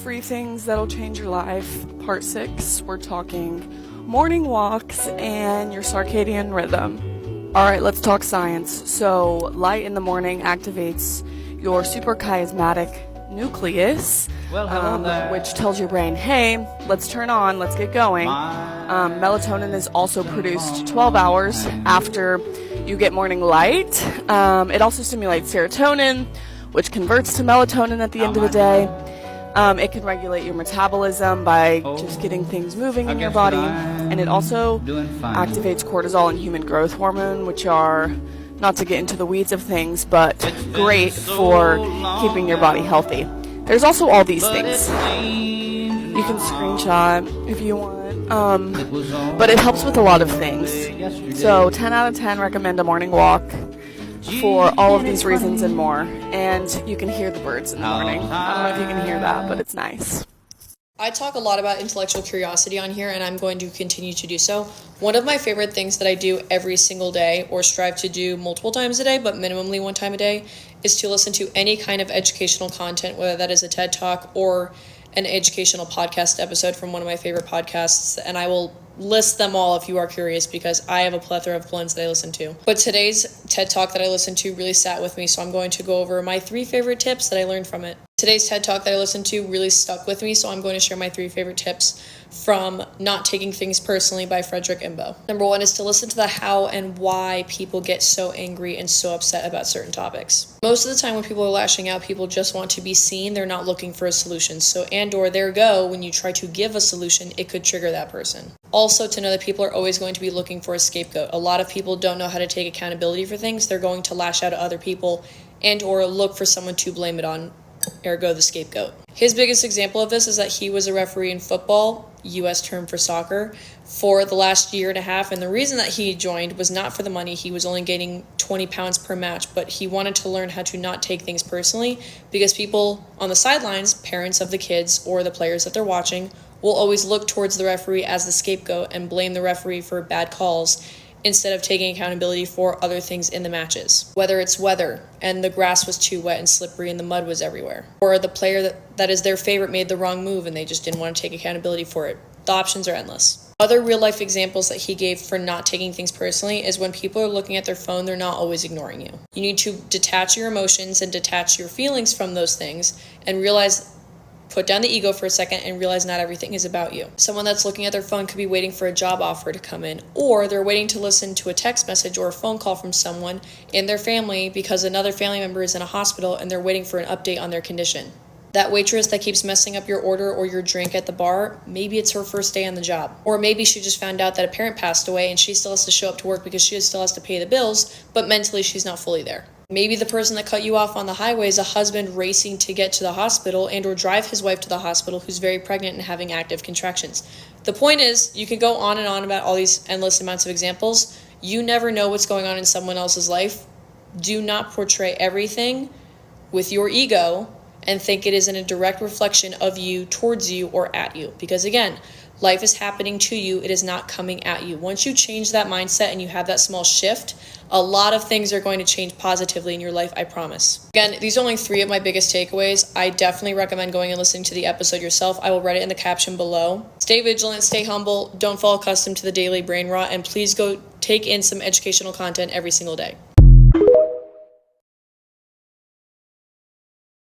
free things that'll change your life. Part 6, we're talking morning walks and your circadian rhythm. Alright, let's talk science. So, light in the morning activates your suprachiasmatic nucleus, which tells your brain, hey, let's turn on, let's get going. Melatonin is also produced 12 hours after you get morning light. It also stimulates serotonin, which converts to melatonin at the end of the day. It can regulate your metabolism by just getting things moving in your body. And it also activates cortisol and human growth hormone, which are, not to get into the weeds of things, but great for keeping your body healthy. There's also all these things. You can screenshot if you want. But it helps with a lot of things. So 10 out of 10 recommend a morning walk for all of these reasons and more. And you can hear the birds in the morning. I don't know if you can hear that, but it's nice. I talk a lot about intellectual curiosity on here, and I'm going to continue to do so. One of my favorite things that I do every single day, or strive to do multiple times a day, but minimally one time a day, is to listen to any kind of educational content, whether that is a TED Talk or an educational podcast episode from one of my favorite podcasts, and I will list them all if you are curious, because I have a plethora of blends that I listen to. But today's TED Talk that I listened to really sat with me, so I'm going to go over my 3 favorite tips that I learned from it. Today's TED Talk that I listened to really stuck with me, so I'm going to share my 3 favorite tips from Not Taking Things Personally by Frederick Imbo. Number 1 is to listen to the how and why people get so angry and so upset about certain topics. Most of the time when people are lashing out, people just want to be seen. They're not looking for a solution. So, there go, when you try to give a solution, it could trigger that person. Also, to know that people are always going to be looking for a scapegoat. A lot of people don't know how to take accountability for things. They're going to lash out at other people and or look for someone to blame it on, ergo the scapegoat. His biggest example of this is that he was a referee in football, US term for soccer, for the last year and a half, and the reason that he joined was not for the money. He was only getting 20 pounds per match, but he wanted to learn how to not take things personally, because people on the sidelines, parents of the kids or the players that they're watching, will always look towards the referee as the scapegoat and blame the referee for bad calls, instead of taking accountability for other things in the matches. Whether it's weather and the grass was too wet and slippery and the mud was everywhere, or the player that is their favorite made the wrong move and they just didn't want to take accountability for it. The options are endless. Other real life examples that he gave for not taking things personally is when people are looking at their phone, they're not always ignoring you. You need to detach your emotions and detach your feelings from those things and put down the ego for a second and realize not everything is about you. Someone that's looking at their phone could be waiting for a job offer to come in, or they're waiting to listen to a text message or a phone call from someone in their family because another family member is in a hospital and they're waiting for an update on their condition. That waitress that keeps messing up your order or your drink at the bar, maybe it's her first day on the job. Or maybe she just found out that a parent passed away and she still has to show up to work because she still has to pay the bills, but mentally she's not fully there. Maybe the person that cut you off on the highway is a husband racing to get to the hospital and or drive his wife to the hospital who's very pregnant and having active contractions. The point is, you can go on and on about all these endless amounts of examples. You never know what's going on in someone else's life. Do not portray everything with your ego and think it is in a direct reflection of you, towards you, or at you. Because again, life is happening to you. It is not coming at you. Once you change that mindset and you have that small shift, a lot of things are going to change positively in your life, I promise. Again, these are only 3 of my biggest takeaways. I definitely recommend going and listening to the episode yourself. I will write it in the caption below. Stay vigilant, stay humble, don't fall accustomed to the daily brain rot, and please go take in some educational content every single day.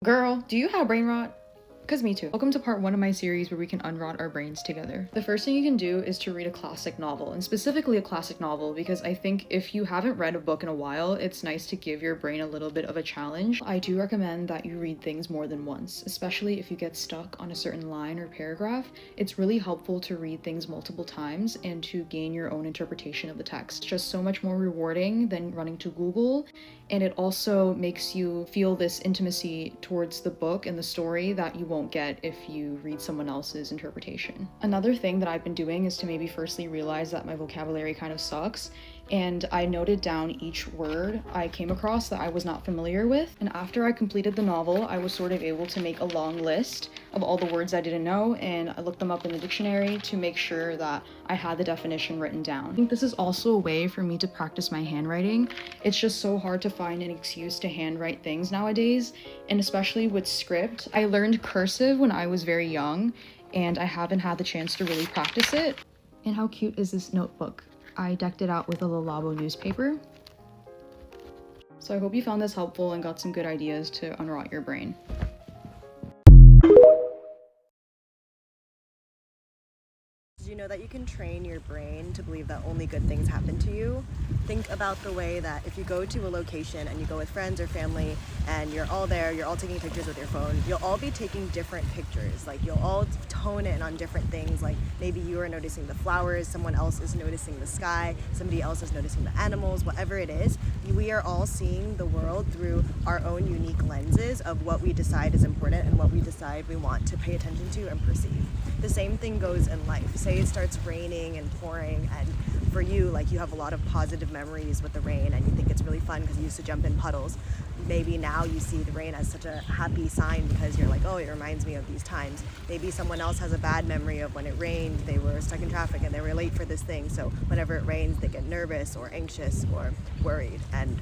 Girl, do you have brain rot? Because me too. Welcome to part 1 of my series where we can unrot our brains together. The first thing you can do is to read a classic novel, and specifically a classic novel, because I think if you haven't read a book in a while, it's nice to give your brain a little bit of a challenge. I do recommend that you read things more than once, especially if you get stuck on a certain line or paragraph. It's really helpful to read things multiple times and to gain your own interpretation of the text. Just so much more rewarding than running to Google, and it also makes you feel this intimacy towards the book and the story that you won't get if you read someone else's interpretation. Another thing that I've been doing is to maybe firstly realize that my vocabulary kind of sucks and I noted down each word I came across that I was not familiar with. And after I completed the novel, I was sort of able to make a long list of all the words I didn't know, and I looked them up in the dictionary to make sure that I had the definition written down. I think this is also a way for me to practice my handwriting. It's just so hard to find an excuse to handwrite things nowadays, and especially with script. I learned cursive when I was very young, and I haven't had the chance to really practice it. And how cute is this notebook? I decked it out with a Lalabo newspaper. So I hope you found this helpful and got some good ideas to unrot your brain. Did you know that you can train your brain to believe that only good things happen to you? Think about the way that if you go to a location and you go with friends or family and you're all there, you're all taking pictures with your phone, you'll all be taking different pictures. Like you'll all tone in on different things. Like maybe you are noticing the flowers, someone else is noticing the sky, somebody else is noticing the animals, whatever it is. We are all seeing the world through our own unique lenses of what we decide is important and what we decide we want to pay attention to and perceive. The same thing goes in life. Say it starts raining and pouring, and for you, like you have a lot of positive memories with the rain and you think it's really fun because you used to jump in puddles. Maybe now you see the rain as such a happy sign because you're like, oh, it reminds me of these times. Maybe someone else has a bad memory of when it rained, they were stuck in traffic and they were late for this thing. So whenever it rains, they get nervous or anxious or worried. And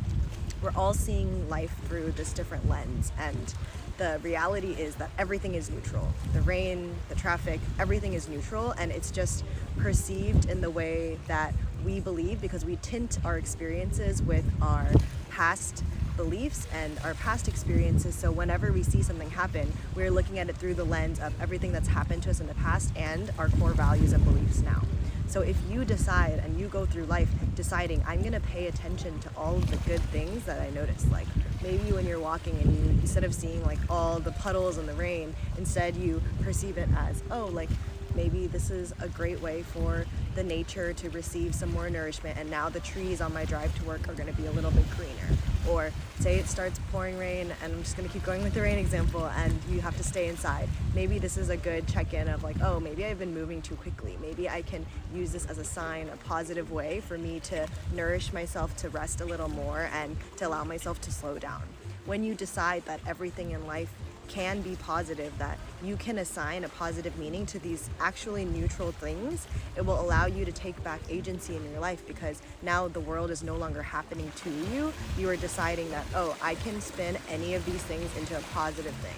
we're all seeing life through this different lens. And the reality is that everything is neutral. The rain, the traffic, everything is neutral, and it's just perceived in the way that we believe because we tint our experiences with our past beliefs and our past experiences. So whenever we see something happen, we're looking at it through the lens of everything that's happened to us in the past and our core values and beliefs now. So if you decide and you go through life deciding, I'm gonna pay attention to all of the good things that I notice, like maybe when you're walking and you, instead of seeing like all the puddles and the rain, instead you perceive it as, oh, like maybe this is a great way for the nature to receive some more nourishment, and now the trees on my drive to work are gonna be a little bit greener. Or say it starts pouring rain, and I'm just gonna keep going with the rain example, and you have to stay inside. Maybe this is a good check-in of like, oh, maybe I've been moving too quickly. Maybe I can use this as a sign, a positive way for me to nourish myself, to rest a little more, and to allow myself to slow down. When you decide that everything in life can be positive, that you can assign a positive meaning to these actually neutral things, it will allow you to take back agency in your life, because now the world is no longer happening to you. You are deciding that, oh, I can spin any of these things into a positive thing.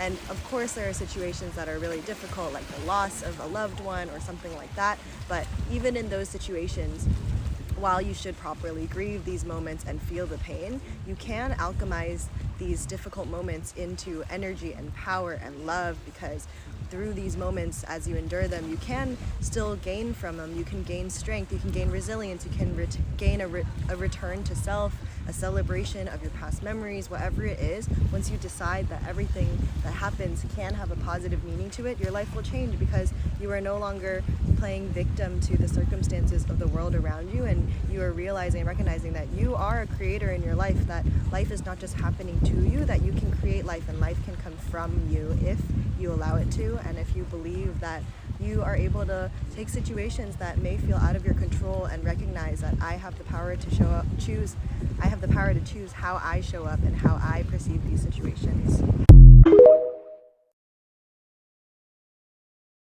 And of course there are situations that are really difficult, like the loss of a loved one or something like that, but even in those situations, while you should properly grieve these moments and feel the pain, you can alchemize these difficult moments into energy and power and love, because through these moments, as you endure them, you can still gain from them. You can gain strength, you can gain resilience, you can gain a return to self, a celebration of your past memories, whatever it is. Once you decide that everything that happens can have a positive meaning to it, your life will change, because you are no longer playing victim to the circumstances of the world around you, and you are realizing and recognizing that you are a creator in your life, that life is not just happening to you, that you can create life, and life can come from you if you allow it to, and if you believe that you are able to take situations that may feel out of your control and recognize that I have the power to choose how I show up and how I perceive these situations.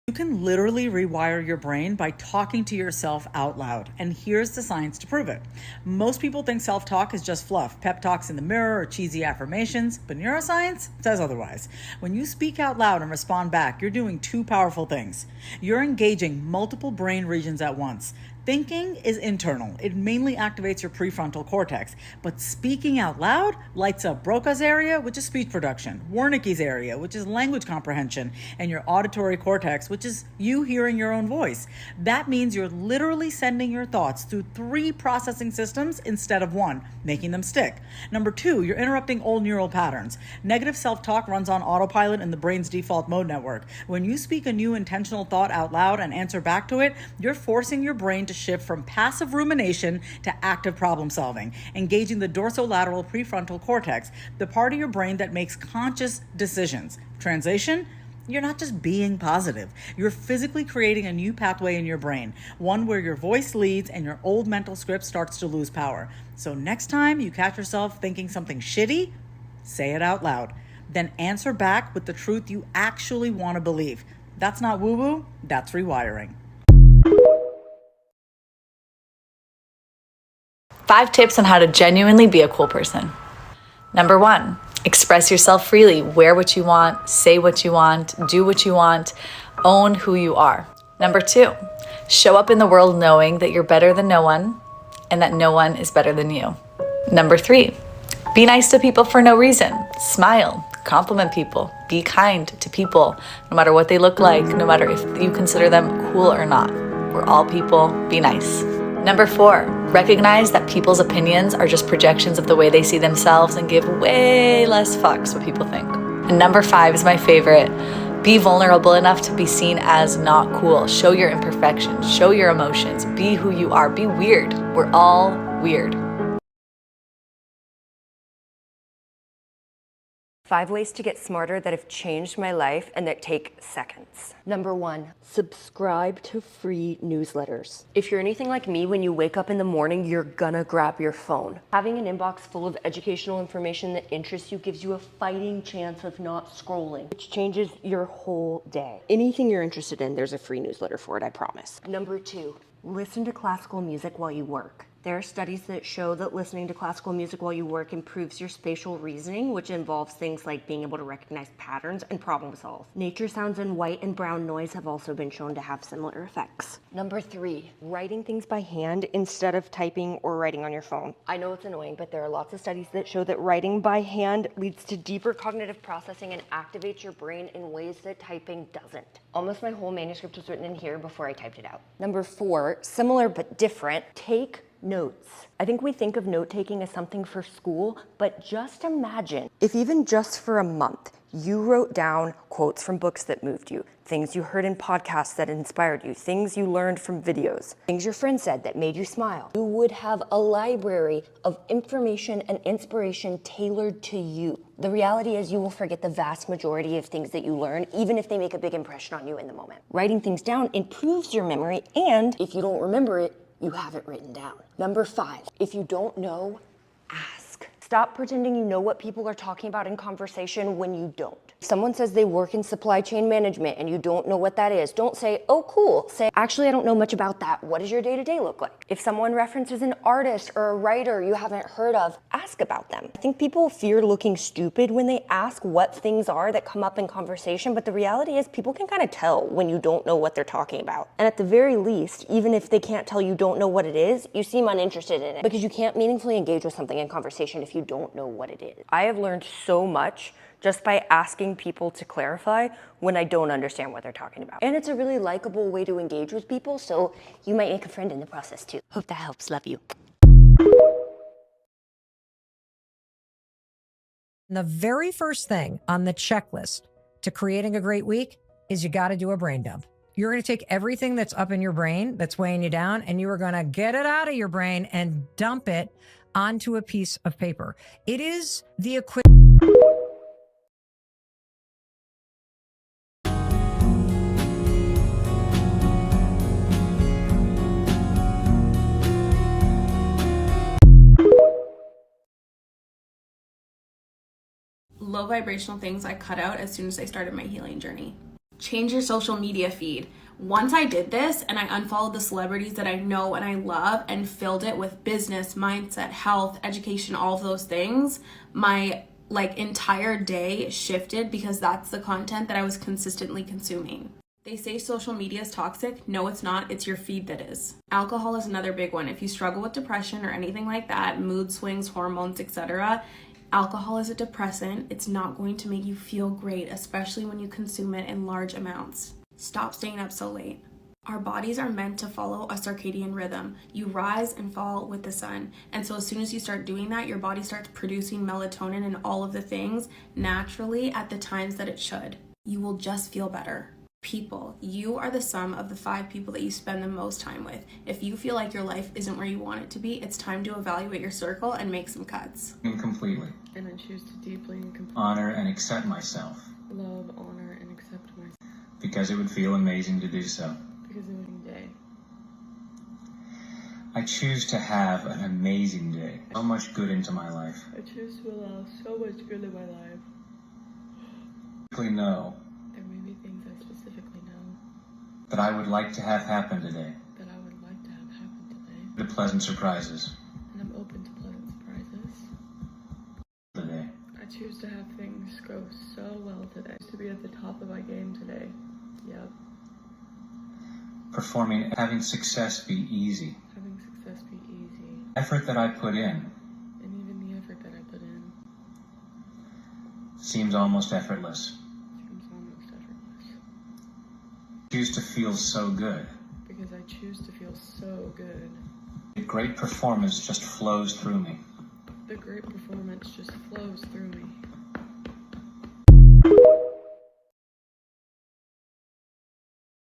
You can literally rewire your brain by talking to yourself out loud, and here's the science to prove it. Most people think self-talk is just fluff, pep talks in the mirror or cheesy affirmations, but neuroscience says otherwise. When you speak out loud and respond back, you're doing two powerful things. You're engaging multiple brain regions at once. Thinking is internal. It mainly activates your prefrontal cortex, but speaking out loud lights up Broca's area, which is speech production, Wernicke's area, which is language comprehension, and your auditory cortex, which is you hearing your own voice. That means you're literally sending your thoughts through 3 processing systems instead of 1, making them stick. Number 2, you're interrupting old neural patterns. Negative self-talk runs on autopilot in the brain's default mode network. When you speak a new intentional thought out loud and answer back to it, you're forcing your brain to shift from passive rumination to active problem solving, engaging the dorsolateral prefrontal cortex, the part of your brain that makes conscious decisions. Translation: you're not just being positive. You're physically creating a new pathway in your brain, one where your voice leads and your old mental script starts to lose power. So next time you catch yourself thinking something shitty, say it out loud. Then answer back with the truth you actually want to believe. That's not woo-woo, that's rewiring. 5 tips on how to genuinely be a cool person. Number 1, express yourself freely. Wear what you want, say what you want, do what you want, own who you are. Number 2, show up in the world knowing that you're better than no one and that no one is better than you. Number 3, be nice to people for no reason. Smile, compliment people, be kind to people, no matter what they look like, no matter if you consider them cool or not. We're all people, be nice. Number 4, recognize that people's opinions are just projections of the way they see themselves and give way less fucks what people think. And number 5 is my favorite. Be vulnerable enough to be seen as not cool. Show your imperfections, show your emotions, be who you are, be weird. We're all weird. 5 ways to get smarter that have changed my life and that take seconds. Number 1, subscribe to free newsletters. If you're anything like me, when you wake up in the morning, you're gonna grab your phone. Having an inbox full of educational information that interests you gives you a fighting chance of not scrolling, which changes your whole day. Anything you're interested in, there's a free newsletter for it, I promise. Number 2, listen to classical music while you work. There are studies that show that listening to classical music while you work improves your spatial reasoning, which involves things like being able to recognize patterns and problem solve. Nature sounds and white and brown noise have also been shown to have similar effects. Number 3, writing things by hand instead of typing or writing on your phone. I know it's annoying, but there are lots of studies that show that writing by hand leads to deeper cognitive processing and activates your brain in ways that typing doesn't. Almost my whole manuscript was written in here before I typed it out. Number 4, similar but different, take notes. I think we think of note-taking as something for school, but just imagine if even just for a month, you wrote down quotes from books that moved you, things you heard in podcasts that inspired you, things you learned from videos, things your friend said that made you smile. You would have a library of information and inspiration tailored to you. The reality is you will forget the vast majority of things that you learn, even if they make a big impression on you in the moment. Writing things down improves your memory, and if you don't remember it, you have it written down. Number 5, if you don't know, ask. Stop pretending you know what people are talking about in conversation when you don't. If someone says they work in supply chain management and you don't know what that is, don't say, oh cool. Say, actually, I don't know much about that. What does your day-to-day look like? If someone references an artist or a writer you haven't heard of, ask about them. I think people fear looking stupid when they ask what things are that come up in conversation, but the reality is people can kind of tell when you don't know what they're talking about. And at the very least, even if they can't tell you don't know what it is, you seem uninterested in it because you can't meaningfully engage with something in conversation if you don't know what it is. I have learned so much just by asking people to clarify when I don't understand what they're talking about. And it's a really likable way to engage with people, so you might make a friend in the process too. Hope that helps. Love you. The very first thing on the checklist to creating a great week is you got to do a brain dump. You're going to take everything that's up in your brain that's weighing you down, and you are going to get it out of your brain and dump it onto a piece of paper. It is the equivalent. Low vibrational things I cut out as soon as I started my healing journey. Change your social media feed. Once I did this and I unfollowed the celebrities that I know and I love and filled it with business, mindset, health, education, all of those things, my entire day shifted because that's the content that I was consistently consuming. They say social media is toxic. No, it's not. It's your feed that is. Alcohol is another big one. If you struggle with depression or anything like that, mood swings, hormones, etc., alcohol is a depressant. It's not going to make you feel great, especially when you consume it in large amounts. Stop staying up so late. Our bodies are meant to follow a circadian rhythm. You rise and fall with the sun. And so as soon as you start doing that, your body starts producing melatonin and all of the things naturally at the times that it should. You will just feel better. People, you are the sum of the 5 people that you spend the most time with. If you feel like your life isn't where you want it to be, it's time to evaluate your circle and make some cuts. Completely. And I choose to deeply and completely Honor and accept myself. love, honor, and accept myself. Because it would feel amazing to do so. Because it would be day. I choose to have an amazing day. So much good into my life. I choose to allow so much good in my life. Know There may be things I specifically know that I would like to have happen today. that I would like to have happen today. The pleasant surprises And I'm open to pleasant surprises. today. I choose to have things go so well today. To be at the top of my game today. Yep. Performing, having success be easy. Having success be easy. Effort that I put in And even the effort that I put in seems almost effortless. seems almost effortless. Choose to feel so good. Because I choose to feel so good. The great performance just flows through me. The great performance just flows through